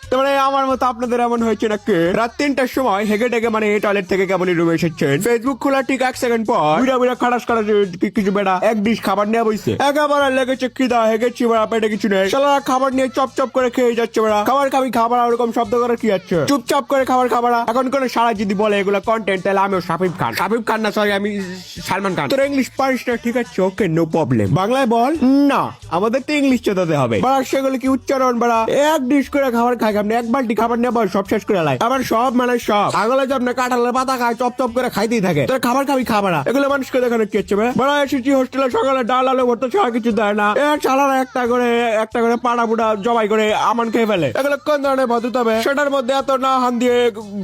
তারপরে আমার মতো আপনাদের এমন হয়েছে নাকি রাত 3টার সময় হেগে টেগে মানে টয়লেট থেকে কেবলই রুমে এসেছেন, ফেসবুক খোলা ঠিক 1 সেকেন্ড পর বুড়া বুড়া খাটাস কিছু বেড়া এক ডিশ খাবার নিয়ে বইছে, একেবারে লেগেছে খিদা, হেগেছি বেড়া, পেটে কিছু নেই, শালারা খাবার নিয়ে চপ চপ করে খেয়ে যাচ্ছে বেড়া। খাবার খাবি খাবার ওরকম শব্দ করে কি যাচ্ছে, চুপচাপ করে খাবার খাবারা। এখন কোন সারা যদি বলে এগুলো কন্টেন্ট, তাহলে আমিও শাকিব খান না, সরি আমি সালমান খান। তোর ইংলিশ পারিস না, ঠিক আছে, ওকে নো প্রবলেম। বাংলায় বল না, আমাদের তো ইংলিশ চেতাতে হবে বাড়া। সেগুলো কি উচ্চারণ বাড়া, এক ডিশ করে খাবার খাই আপনি, এক বালতি খাবার নিয়ে সব শেষ করে লাই। আবার সব মানে সব আগলে যে আপনি কাঁঠালের পাতা খায় চপ চপ করে খাইতেই থাকে, তোর খাবার খাবি খাবারা। এগুলো মানুষকে দেখানো কি হচ্ছে বড়া? এসেছি হোস্টেলে, সকালে ডাল আলু ভর্তা ছাড়া কিছু দেয় না, চালারা একটা করে পাড়া বুড়া জবাই করে আমান খেয়ে ফেলে। এগুলো কোন ধরনের ভদ্র? তবে সেটার মধ্যে এত না হান দিয়ে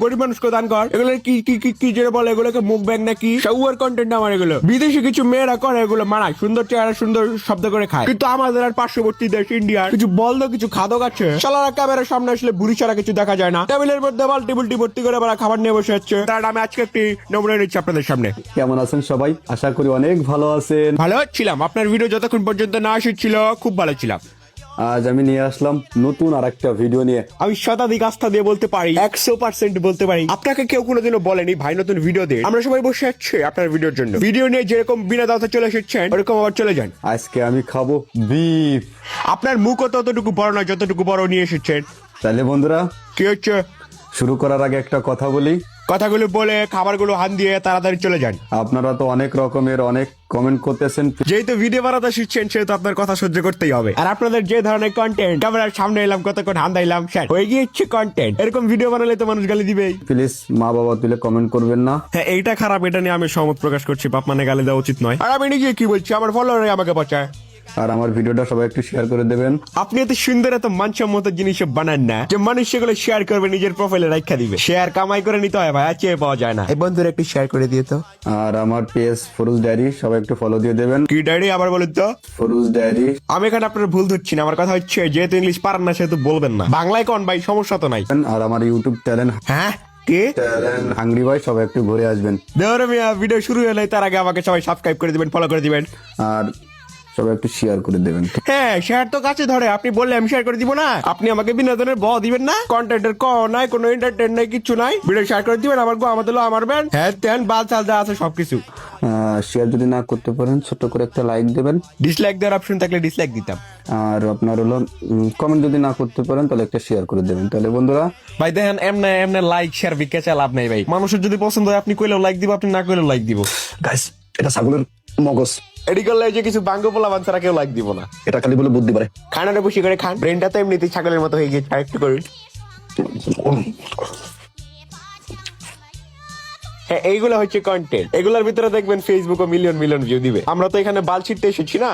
গরিব মানুষকে দান কর। এগুলো কি কি কি কি যে বলে, এগুলোকে মুখ ব্যাগ নাকি সৌয়ার কন্টেন্ট আমার। এগুলো বিদেশি কিছু মেয়েরা করে, এগুলো মানায়, সুন্দর চেহারা সুন্দর শব্দ করে খায়। কিন্তু আমাদের আর পার্শ্ববর্তী দেশ ইন্ডিয়ার কিছু বলদ কিছু খাদক আছে, শালারা ক্যামেরার সামনে আসলে বুড়ি ছাড়া কিছু দেখা যায় না। টেবিলের মধ্যে বালতি বুলটি ভর্তি করে বাড়া খাবার নিয়ে বসে যাচ্ছে। তার আমি আজকে একটি নমুনা নিচ্ছি আপনাদের সামনে। কেমন আছেন সবাই? আশা করি অনেক ভালো আছেন। ভালো ছিলাম, আপনার ভিডিও যতক্ষণ পর্যন্ত না এসেছিল খুব ভালো ছিলাম। আজ আমি নিয়ে আসলাম নতুন আরেকটা ভিডিও নিয়ে। আমি শতাধিক আস্থা দিয়ে বলতে পারি, 100% বলতে পারি, আপনাকে কেউ কোনোদিনও বলেনি ভাই নতুন ভিডিও দিয়ে। আমরা সবাই বসে আছি আপনার ভিডিওর জন্য। ভিডিও নিয়ে যেরকম বিনা দাওতে চলে এসেছেন ওরকম আবার চলে যান। আজকে আমি খাবো বিফ। আপনার মুখও ততটুকু বড় নয় যতটুকু বড় নিয়ে এসেছেন। তাহলে বন্ধুরা কি হচ্ছে? শুরু করার আগে একটা কথা বলি, কথাগুলো বলে খাবারগুলো হান দিয়ে তাড়াতাড়ি চলে যান। আপনারা তো অনেক রকমের অনেক কমেন্ট করতেছেন। যেহেতু ভিডিও বানাতে শিখছেন সেহেতু আপনার কথা সহ্য করতেই হবে। আর আপনাদের যে ধরনের কন্টেন্ট, ক্যামেরার সামনে এলাম কতক্ষণ হান দিলাম, স্যার হয়ে গিয়েছে কন্টেন্ট। এরকম ভিডিও বানালে তো মানুষ গালি দিবেই। প্লিজ মা বাবা তুলে কমেন্ট করবেন না। হ্যাঁ এইটা খারাপ, এটা নিয়ে আমি সহমত প্রকাশ করছি। বাপ মানে গালি দেওয়া উচিত নয়। আর আমি নিজে কি বলছি, আমার ফলোয়ার আমাকে বাঁচায়। আর আমার ভিডিওটা সবাই একটু শেয়ার করে দেবেন। আপনি এত সুন্দর এত মানসম্মত জিনিস বানান না যে মানুষ সেগুলো শেয়ার করবে, নিজের প্রোফাইলে রাখা দিবে। শেয়ার কামাই করে নিতে হয় ভাই, চেয়ে পাওয়া যায় না। এই বন্ধুরা একটু শেয়ার করে দিয়ে তো। আর আমার পেজ ফরুজ ডায়েরি সবাই একটু ফলো দিয়ে দেবেন। কি ডায়েরি আবার বলুন তো? ফরুজ ডায়েরি। আমি এখানে আপনার ভুল ধরছি না, আমার কথা হচ্ছে যেহেতু ইংলিশ পারেন না সেহেতু বলবেন না, বাংলায় কোন ভাই, সমস্যা তো নাই। আর আমার ইউটিউব চ্যানেল হ্যাঁ কে হাংরি ভাই, সবাই একটু ঘুরে আসবেন। দেওয়ার মিয়া ভিডিও শুরু হলে তার আগে আমাকে সবাই সাবস্ক্রাইব করে দিবেন, ফলো করে দিবেন। আর সবাই একটু শেয়ার করে দেবেন। হ্যাঁ শেয়ার তো কাছে ধরে, আপনি বললে আমি শেয়ার করে দিব না? আপনি আমাকে বিনোদনের ব দিবেন না? কন্টেন্টের ক নাই, কোনো এন্টারটেইন নাই, কিছু নাই, ভিডিও শেয়ার করে দিবেন। আমার গো আমাদের আমার ব্যান হ্যাঁ তেন বাল চাল যা আছে সবকিছু। শেয়ার যদি না করতে পারেন ছোট করে একটা লাইক দেবেন। ডিসলাইক দেওয়ার অপশন থাকলে ডিসলাইক দিতাম। আর আপনার হলো কমেন্ট যদি না করতে পারেন তাহলে একটা শেয়ার করে দেবেন। তাহলে বন্ধুরা ভাই দেখেন এমনে এমনে লাইক শেয়ার বিকে লাভ নাই ভাই। মানুষের যদি পছন্দ হয় আপনি কইলেও লাইক দিব, আপনি না কইলেও লাইক দিব। গাইস এটা ছাগলের মগজ, এডি করলে যে কিছু বাঙ্গ পোলা বাচ্চারা কেউ লাইক দিব না। এটা খালি বলে বুদ্ধি পারে। খানাটা বসে করে খান, ব্রেনটা তো এমনিতেই ছাগলের মতো হয়ে গিয়েছে, একটু করুন। হ্যাঁ এইগুলো হচ্ছে কন্টেন্ট, এগুলোর ভিতরে দেখবেন ফেসবুক ও মিলিয়ন মিলিয়ন ভিউ দিবে। আমরা তো এখানে বাল ছিটতে এসেছি না।